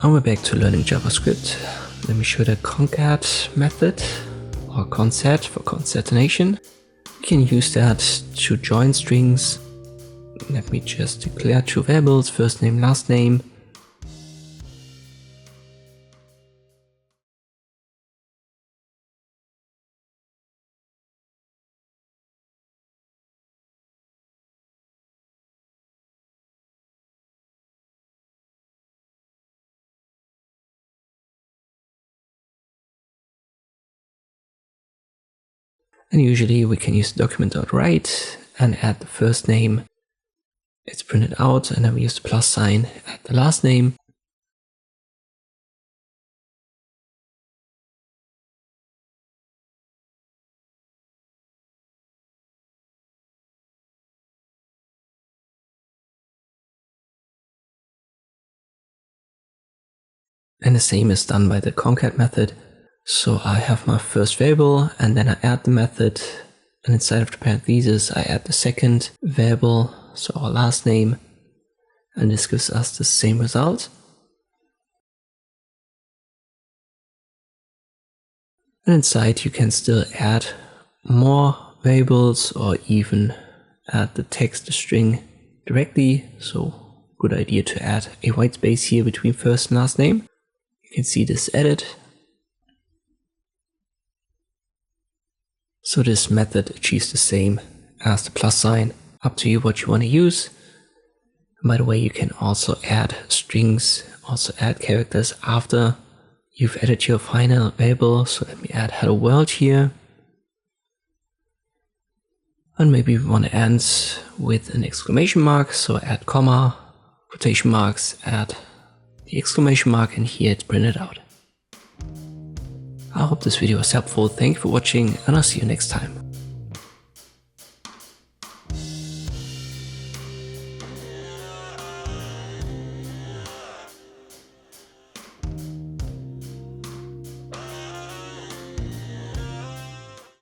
And we're back to learning JavaScript. Let me show the concat method, or concat for concatenation. You can use that to join strings. Let me just declare two variables, first name, last name. And usually we can use document.write and add the first name. It's printed out, and then we use the plus sign, add the last name. And the same is done by the concat method. So I have my first variable, and then I add the method, and inside of the parentheses I add the second variable, so our last name, and this gives us the same result. And inside you can still add more variables or even add the text, the string directly. So good idea to add a white space here between first and last name. You can see this added. So this method achieves the same as the plus sign. Up to you what you want to use. And by the way, you can also add strings, also add characters after you've added your final variable. So let me add hello world here. And maybe we want to end with an exclamation mark. So add comma, quotation marks, add the exclamation mark, and here it's printed out. I hope this video was helpful. Thank you for watching, and I'll see you next time.